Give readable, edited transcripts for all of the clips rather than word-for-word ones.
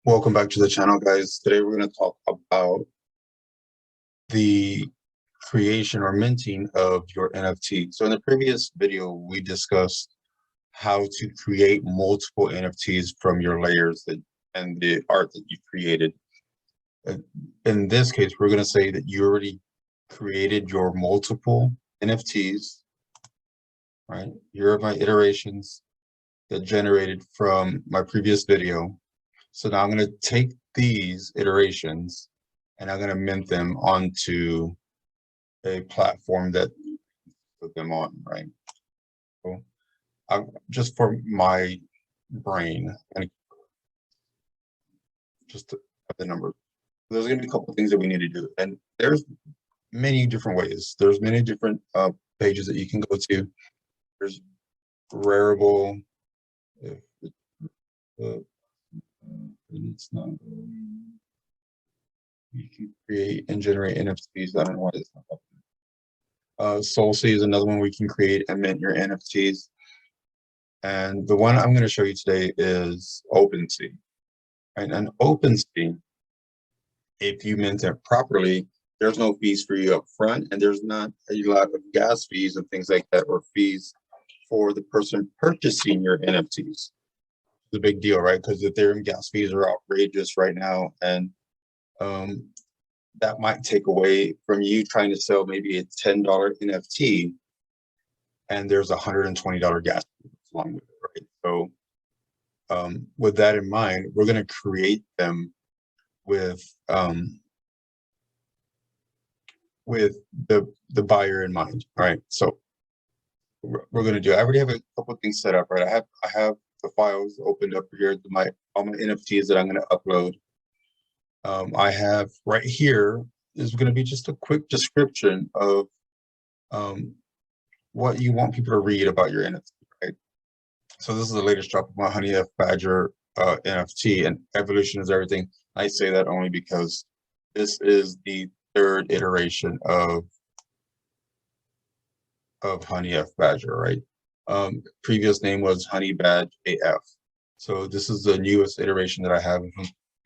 Welcome back to the channel, guys. Today we're going to talk about the creation or minting of your NFT. So in the previous video, we discussed how to create multiple NFTs from your layers and the art that you created. In this case, we're going to say that you already created your multiple NFTs, right? Here are my iterations that generated from my previous video. So now I'm going to take these iterations and I'm going to mint them onto a platform that you put them on, right? So just for my brain, and just to have the numbers. There's going to be a couple of things that we need to do, and there's many different ways. There's many different pages that you can go to. There's Rarible. It's not. You can create and generate NFTs. I don't know why it's not happening. Solsea is another one we can create and mint your NFTs. And the one I'm going to show you today is Opensea. Right? And Opensea, if you mint it properly, there's no fees for you up front, and there's not a lot of gas fees and things like that, or fees for the person purchasing your NFTs. It's a big deal, right? Because Ethereum gas fees are outrageous right now, and that might take away from you trying to sell maybe a $10 NFT, and there's a $120 gas fee along with it, right? So with that in mind, we're going to create them with the buyer in mind. All right, so we're going to do. I already have a couple of things set up, right? I have the files opened up here, all my NFTs that I'm going to upload. I have right here is going to be just a quick description of what you want people to read about your NFT, right? So this is the latest drop of my Honey F Badger NFT, and evolution is everything. I say that only because this is the third iteration of Honey F Badger, right? Previous name was Honey Badge AF. So this is the newest iteration that I have.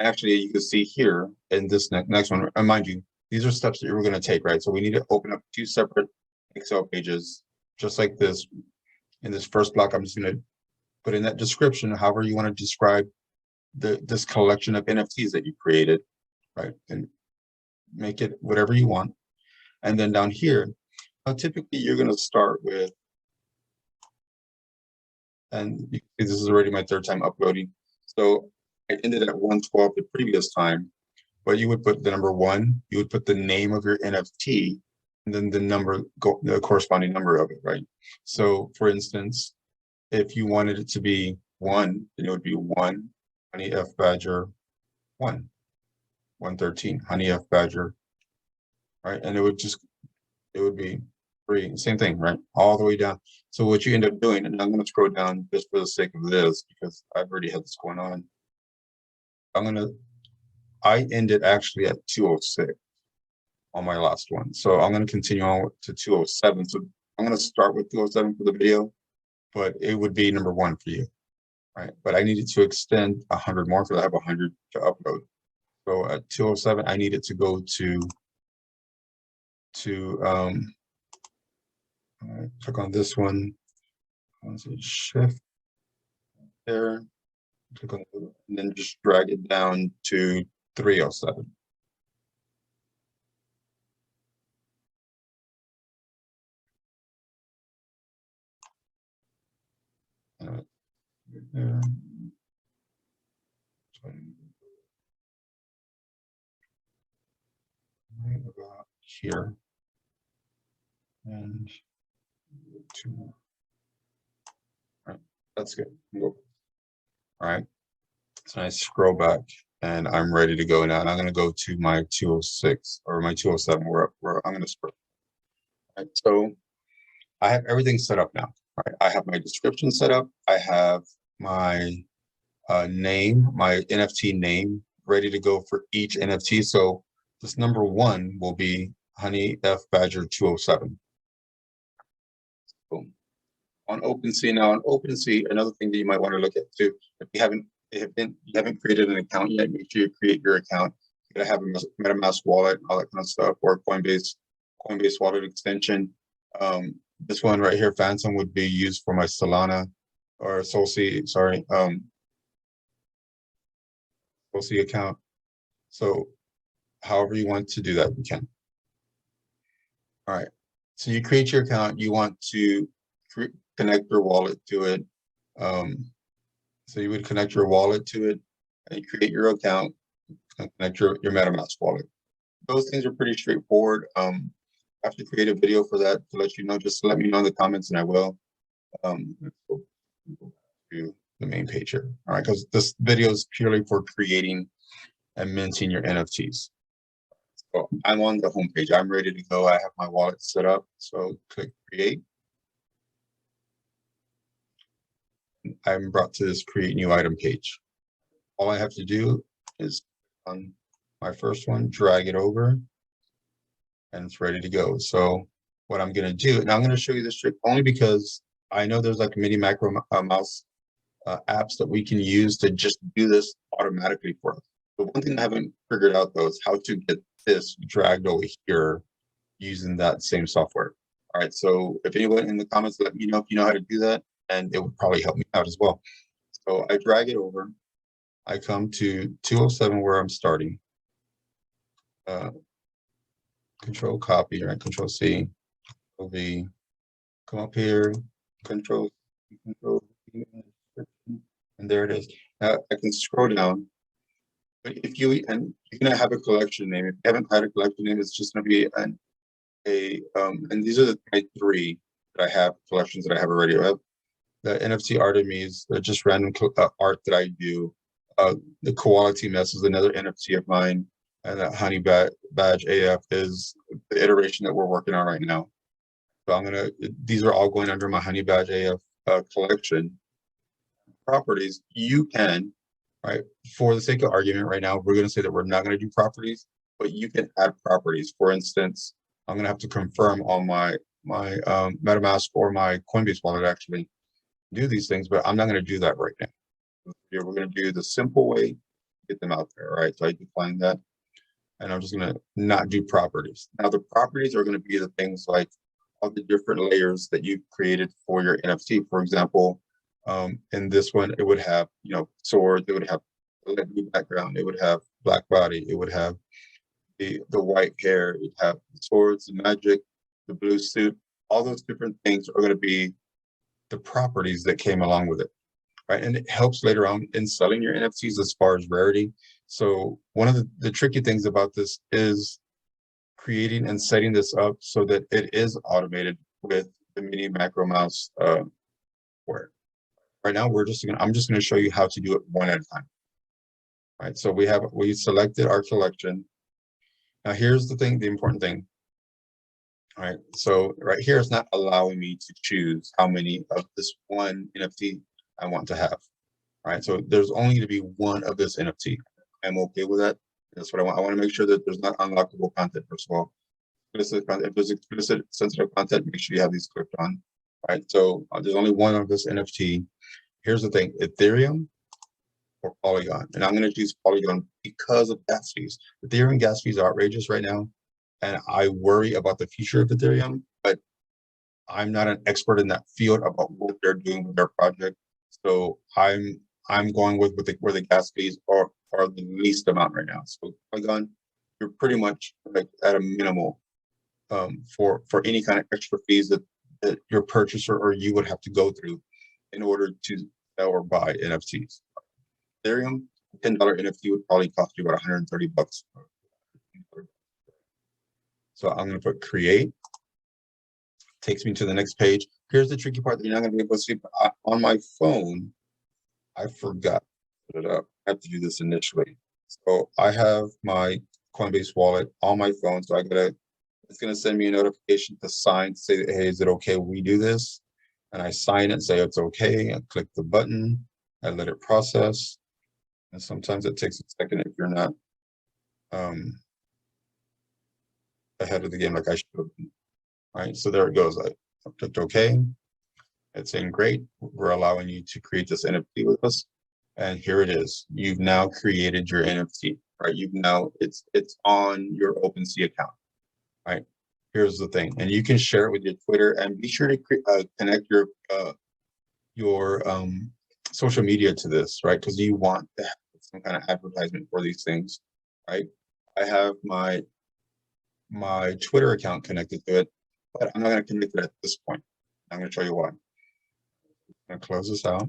Actually, you can see here in this next one, and mind you, these are steps that we're going to take, right? So we need to open up two separate Excel pages, just like this. In this first block, I'm just going to put in that description, however you want to describe this collection of NFTs that you created, right? And make it whatever you want. And then down here, typically you're going to start with, and you can see this is already my third time uploading. So I ended at 112 the previous time, but you would put the number 1, you would put the name of your NFT, and then the corresponding number of it, right? So for instance, if you wanted it to be 1, then it would be 1 Honey F Badger 1, 113 Honey F Badger, right? And it would be 3, same thing, right? All the way down. So what you end up doing, and I'm going to scroll down just for the sake of this, because I've already had this going on. I ended actually at 206 on my last one. So I'm going to continue on to 207. So I'm going to start with 207 for the video, but it would be number 1 for you, right? But I needed to extend 100 more because I have 100 to upload. So at 207, I needed to go to click on this one. Shift there, click on it, and then just drag it down to 307. There. Right about here. And 2 more. All right, that's good. All right, so I scroll back and I'm ready to go now. And I'm going to go to my 206 or my 207 where I'm going to scroll. All right, so I have everything set up now. Right, I have my description set up. I have my name, my NFT name ready to go for each NFT. So this number 1 will be Honey F Badger 207. Boom. On Opensea now, on Opensea, another thing that you might want to look at too, if you haven't you haven't created an account yet, make sure you create your account. You gotta have a MetaMask wallet, all that kind of stuff, or Coinbase wallet extension. This one right here, Phantom, would be used for my Solana or Solsi, sorry, Solsi account. So however you want to do that, you can. All right. So you create your account. You want to connect your wallet to it. So you would connect your wallet to it and create your account and connect your MetaMask wallet. Those things are pretty straightforward. I have to create a video for that to let you know. Just let me know in the comments and I will. Let's go to the main page here. All right, because this video is purely for creating and minting your NFTs. So I'm on the home page. I'm ready to go. I have my wallet set up. So click create. I'm brought to this create new item page. All I have to do is on my first one, drag it over, and it's ready to go. So what I'm going to do, and I'm going to show you this trick only because I know there's like mini macro mouse apps that we can use to just do this automatically for us. But one thing I haven't figured out though is how to get this dragged over here using that same software. All right, so if anyone in the comments, let me know if you know how to do that, and it would probably help me out as well. So I drag it over. I come to 207 where I'm starting. Control copy, right? Control C, Control V. Come up here, Control V, and there it is. Now I can scroll down. But if you're gonna have a collection name. If you haven't had a collection name, it's just gonna be and these are the three that I have, collections that I have already. I have the NFT Artemis, just random art that I do. The Quality Mess is another NFT of mine, and that Honey Badge AF is the iteration that we're working on right now. So these are all going under my Honey Badge AF collection. Properties, you can, right? For the sake of argument right now, we're gonna say that we're not gonna do properties, but you can add properties. For instance, I'm gonna have to confirm on my MetaMask or my Coinbase wallet actually do these things, but I'm not going to do that right now. Here we're going to do the simple way, get them out there. All right, so I define that, and I'm just going to not do properties. Now the properties are going to be the things like all the different layers that you've created for your NFT. For example, in this one, it would have sword, it would have a light blue background, it would have black body, it would have the white hair, it would have the swords, the magic, the blue suit. All those different things are going to be the properties that came along with it, right? And it helps later on in selling your NFTs as far as rarity. So one of the tricky things about this is creating and setting this up so that it is automated with the mini macro mouse where right now I'm just going to show you how to do it one at a time. All right, so we selected our collection. Now here's the important thing. All right, so right here it's not allowing me to choose how many of this one NFT I want to have. All right, so there's only going to be one of this NFT. I'm okay with that. That's what I want. I want to make sure that there's not unlockable content, first of all. If there's explicit sensitive content, make sure you have these clicked on. All right, so there's only one of this NFT. Here's the thing, Ethereum or Polygon. And I'm going to choose Polygon because of gas fees. Ethereum gas fees are outrageous right now. And I worry about the future of Ethereum, but I'm not an expert in that field about what they're doing with their project. So I'm going with where the gas fees are the least amount right now. So Polygon, you're pretty much like at a minimal for any kind of extra fees that your purchaser or you would have to go through in order to sell or buy NFTs. Ethereum, $10 NFT would probably cost you about $130. So I'm going to put create. Takes me to the next page. Here's the tricky part that you're not going to be able to see. But on my phone, I forgot to put it up. I have to do this initially. So I have my Coinbase wallet on my phone. So it's going to send me a notification to sign, to say, hey, is it okay when we do this? And I sign it, say it's okay. I click the button. I let it process. And sometimes it takes a second if you're not ahead of the game like I should have been. All right, so there it goes. I clicked OK. It's saying great. We're allowing you to create this NFT with us. And here it is. You've now created your NFT, right? It's on your OpenSea account, right? Here's the thing, and you can share it with your Twitter, and be sure to connect your social media to this, right? Because you want to have some kind of advertisement for these things, right? I have my Twitter account connected to it, but I'm not going to connect it at this point. I'm going to show you why. I'm going to close this out,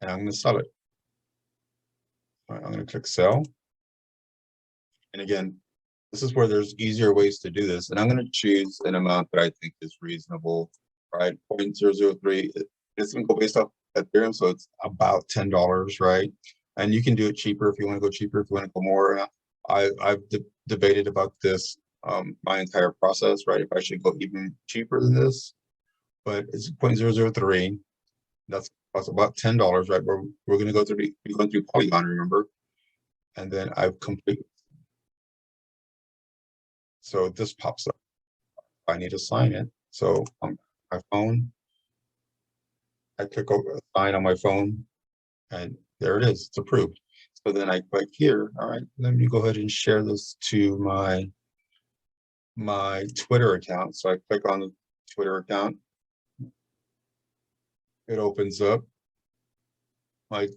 and I'm going to sell it. All right, I'm going to click sell, and again, this is where there's easier ways to do this, and I'm going to choose an amount that I think is reasonable, right? 0.003. It's going to go based off Ethereum, so it's about $10, right? And you can do it cheaper if you want to go cheaper, if you want to go more. I've debated about this my entire process, right? If I should go even cheaper than this, but it's 0.003. That's about $10, right? We're going to go through going through Polygon, remember? And then I've completed. So this pops up. I need to sign it. So on my phone, I click over sign on my phone, and there it is. It's approved. So then I click here. All right, let me go ahead and share this to my Twitter account. So I click on the Twitter account. It opens up my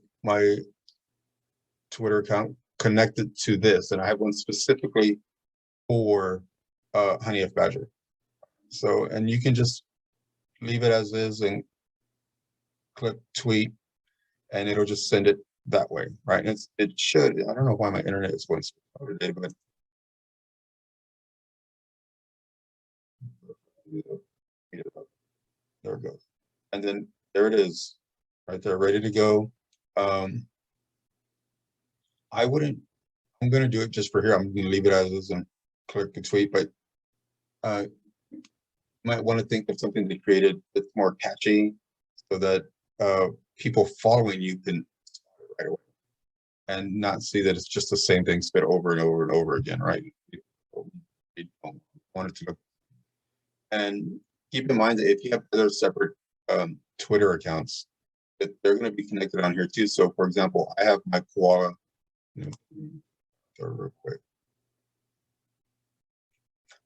Twitter account connected to this, and I have one specifically for Honey F Badger. So, and you can just leave it as is and click tweet, and it'll just send it that way, right? And it should. I don't know why my internet is going slow today, but there it goes. And then there it is, right there, ready to go. I wouldn't. I'm going to do it just for here. I'm going to leave it as is and click the tweet, but might want to think of something they created that's more catchy, so that people following you can right away and not see that it's just the same thing spit over and over and over again, right? You don't want it to look. And keep in mind that if you have other separate Twitter accounts, that they're going to be connected on here too. So, for example, I have my koala. Real quick.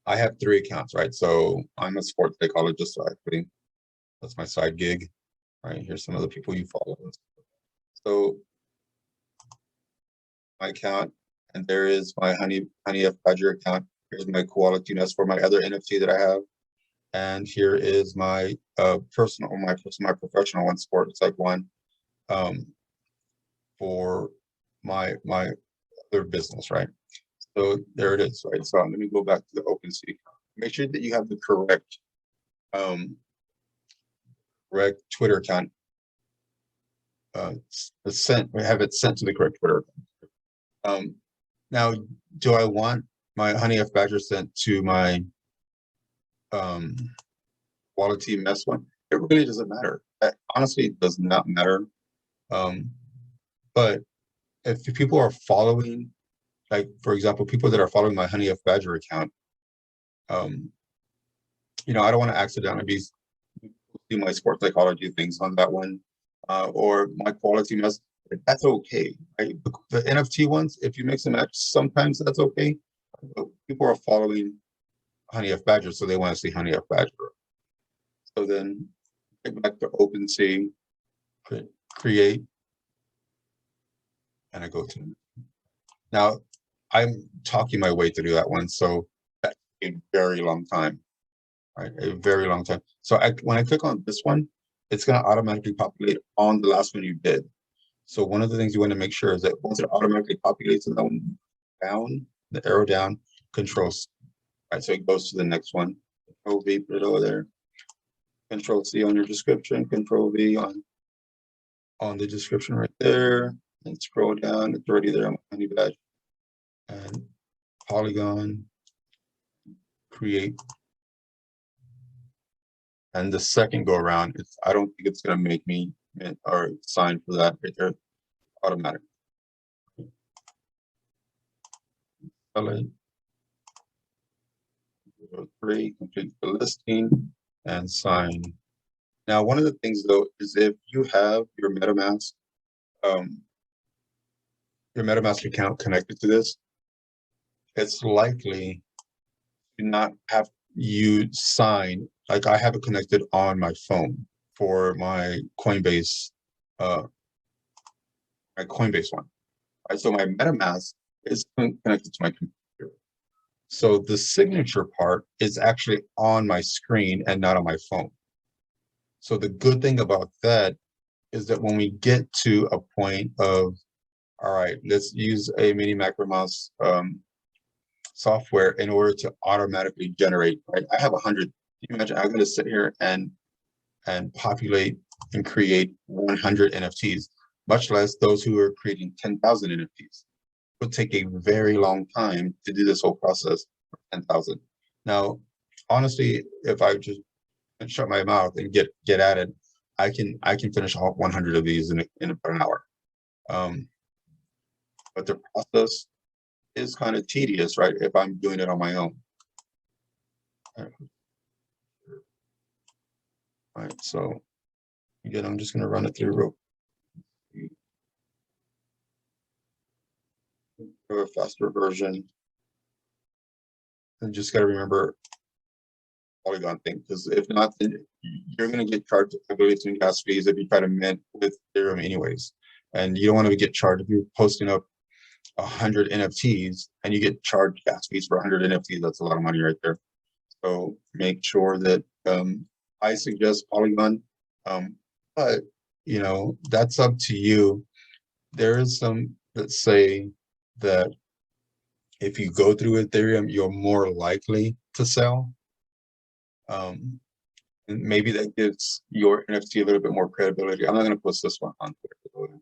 I have 3 accounts, right? So I'm a sports psychologist, so that's my side gig, right? Here's some of the people you follow. So my account, and there is my Honey F Badger account. Here's my koala tunas for my other NFT that I have, and here is my my professional one, sports like one, for my other business, right? So there it is, right? So let me go back to the OpenSea. Make sure that you have the correct Twitter account. Have it sent to the correct Twitter account. Now, do I want my Honey F Badger sent to my quality mess one? It really doesn't matter. Honestly, it does not matter. But if people are following, like for example, people that are following my Honey F Badger account, you know, I don't want to accidentally see my sports psychology things on that one, or my quality mess. That's okay. Right? The NFT ones, if you mix and match, sometimes that's okay. But people are following Honey F Badger, so they want to see Honey F Badger. So then get back to OpenSea, create, and I go to. Now I'm talking my way to do that one, so that's a very long time, right? A very long time. So when I click on this one, it's going to automatically populate on the last one you did. So one of the things you want to make sure is that once it automatically populates and then down, the arrow down, Control C, right? So it goes to the next one. Control V, put it over there. Control C on your description. Control V on the description right there. And scroll down. It's already there on my Honey Badge. And Polygon, create. And the second go around, I don't think it's going to make me or sign for that right there. Automatic. Select. 3, complete the listing and sign. Now, one of the things though is if you have your MetaMask your MetaMask account connected to this, it's likely to not have you sign, like I have it connected on my phone for uh, my Coinbase one. Right? So my MetaMask is connected to my computer. So the signature part is actually on my screen and not on my phone. So the good thing about that is that when we get to a point of, all right, let's use a mini MacroMouse software in order to automatically generate, right? I have 100. Can you imagine I'm going to sit here and populate and create 100 NFTs, much less those who are creating 10,000 NFTs. It would take a very long time to do this whole process for 10,000. Now, honestly, if I just shut my mouth and get at it, I can finish all 100 of these in about an hour. But the process is kind of tedious, right? If I'm doing it on my own. All right, so again, I'm just going to run it through a faster version. And just got to remember Polygon thing, because if not, then you're going to get charged, I believe, some gas fees if you try to mint with Ethereum anyways. And you don't want to get charged if you're posting up 100 NFTs and you get charged gas fees for 100 NFTs. That's a lot of money right there. So make sure that I suggest Polygon, but you know, that's up to you. There is some that say that if you go through Ethereum, you're more likely to sell. And maybe that gives your NFT a little bit more credibility. I'm not going to post this one on Twitter.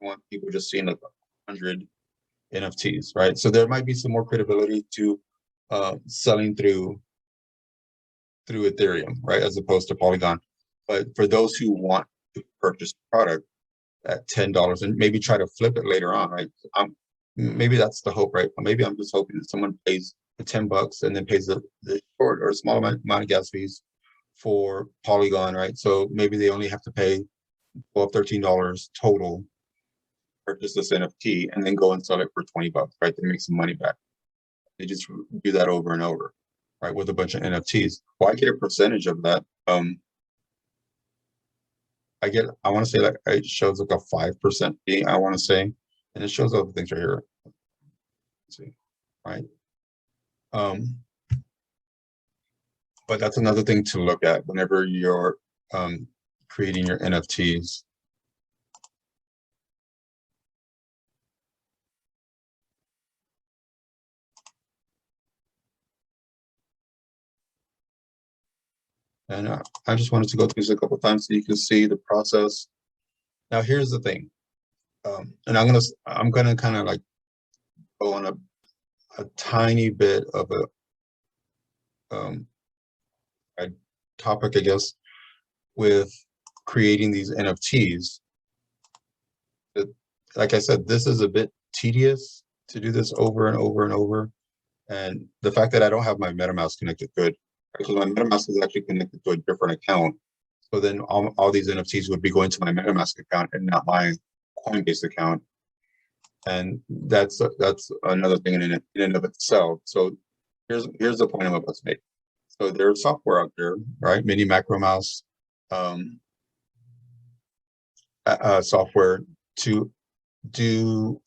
I want people just seeing like 100 NFTs, right? So there might be some more credibility to selling through Ethereum, right, as opposed to Polygon. But for those who want to purchase the product at $10 and maybe try to flip it later on, right? Maybe that's the hope, right? Maybe I'm just hoping that someone pays the $10 and then pays the short or a small amount of gas fees for Polygon, right? So maybe they only have to pay $12, $13 total, purchase this NFT, and then go and sell it for $20, right? They make some money back. They just do that over and over, right? With a bunch of NFTs. Well, I get a percentage of that. I want to say like it shows like a 5% fee, I want to say, and it shows other things right here. Let's see, right? But that's another thing to look at whenever you're creating your NFTs. And I just wanted to go through this a couple of times so you can see the process. Now, here's the thing, and I'm gonna kind of like go on a tiny bit of a topic, I guess, with creating these NFTs. Like I said, this is a bit tedious to do this over and over and over. And the fact that I don't have my MetaMask connected good, because my MetaMask is actually connected to a different account. So then all these NFTs would be going to my MetaMask account and not my Coinbase account. And that's another thing in and of itself. So here's the point I'm about to make. So there's software out there, right? Mini MacroMouse software to do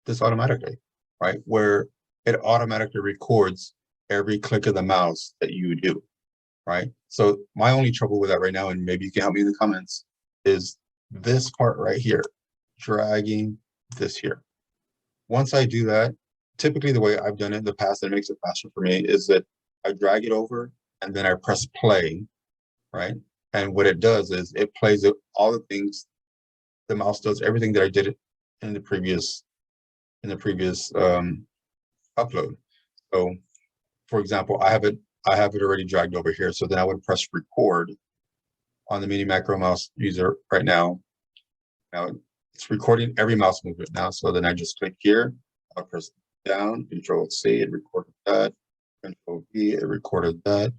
this automatically, right? Where it automatically records every click of the mouse that you do, right? So my only trouble with that right now, and maybe you can help me in the comments, is this part right here, dragging this here. Once I do that, typically the way I've done it in the past that makes it faster for me is that I drag it over and then I press play, right? And what it does is it plays all the things, the mouse does everything that I did in the previous upload. So for example, I have it already dragged over here. So then I would press record on the mini macro mouse user right now. Now it's recording every mouse movement now. So then I just click here, I'll press down, Control C, it recorded that, Control V, it recorded that,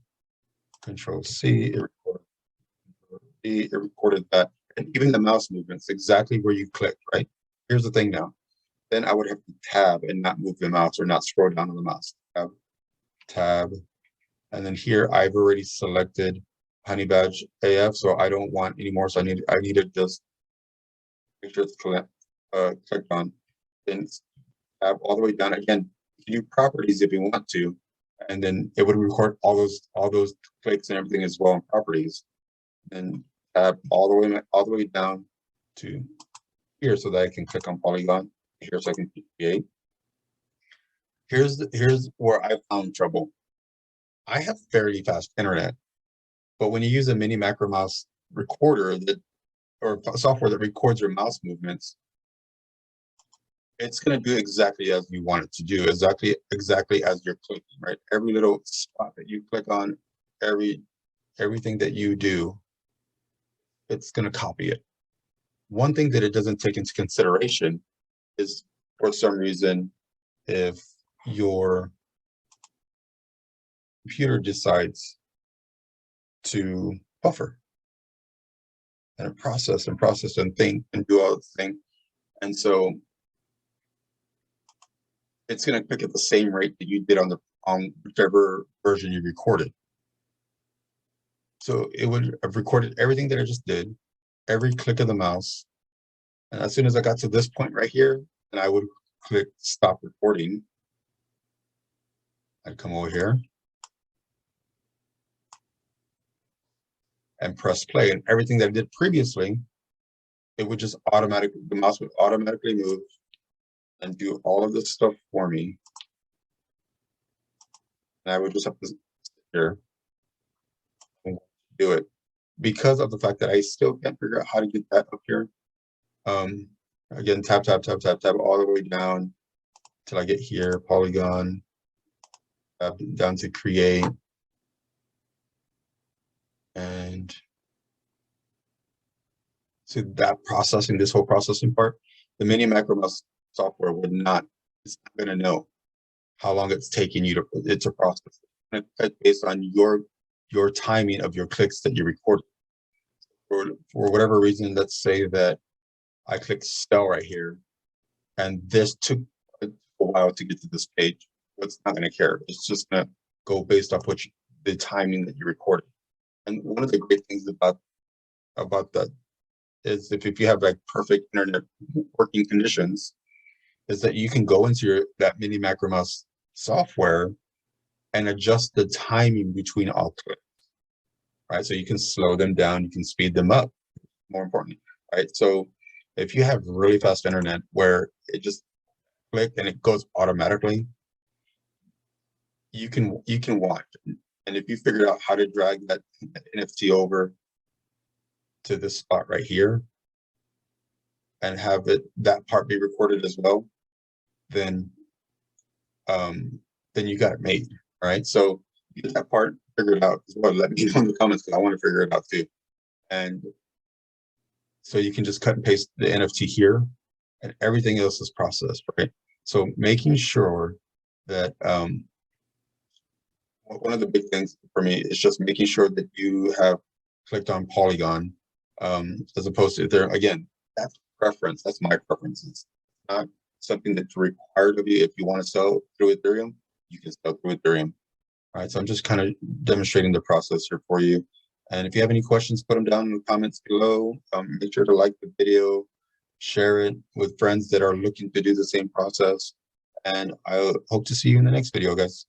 Control C, it recorded V, it recorded that. and even the mouse movements, exactly where you click, right? Here's the thing now. Then I would have to tab and not move the mouse or not scroll down on the mouse. Tab. And then here I've already selected Honey Badge AF, so I don't want any more. So I need to just make sure it's clicked on. Then tab all the way down again. You can do properties if you want to, and then it would record all those clicks and everything as well in properties. And tab all the way down to here so that I can click on polygon. Here so I can create. Here's where I found trouble. I have fairly fast internet, but when you use a mini macro mouse recorder or software that records your mouse movements, it's going to do exactly as you want it to do, exactly as you're clicking, right? Every little spot that you click on, everything that you do, it's going to copy it. One thing that it doesn't take into consideration is, for some reason, if your computer decides to buffer and process and think and do all the thing. And so it's going to click at the same rate that you did on whichever version you recorded. So it would have recorded everything that I just did, every click of the mouse. And as soon as I got to this point right here, and I would click stop recording. I'd come over here and press play, and everything that I did previously, it would just the mouse would automatically move and do all of this stuff for me. And I would just have to sit here and do it. Because of the fact that I still can't figure out how to get that up here. Again, tap all the way down till I get here, polygon, down to create. And so that this whole processing part, the mini macro mouse software it's not going to know how long it's taking you to process it. It's based on your timing of your clicks that you recorded. For whatever reason, let's say that I click spell right here, and this took a while to get to this page. It's not going to care. It's just going to go based off the timing that you recorded. And one of the great things about that is if you have like perfect internet working conditions, is that you can go into that mini macro mouse software and adjust the timing between all clicks, right? So you can slow them down, you can speed them up, more importantly, right? So if you have really fast internet where it just click and it goes automatically, you can watch. And if you figure out how to drag that NFT over to this spot right here and have that part be recorded as well, then you got it made, right? So you get that part figured out as well. Let me know in the comments because I want to figure it out too. And so you can just cut and paste the NFT here, and everything else is processed, right? So making sure that one of the big things for me is just making sure that you have clicked on polygon, as opposed to there. Again, that's preference. That's my preference. It's not something that's required of you. If you want to sell through Ethereum, you can sell through Ethereum. All right, so I'm just kind of demonstrating the process here for you. And if you have any questions, put them down in the comments below. Make sure to like the video, share it with friends that are looking to do the same process. And I hope to see you in the next video, guys.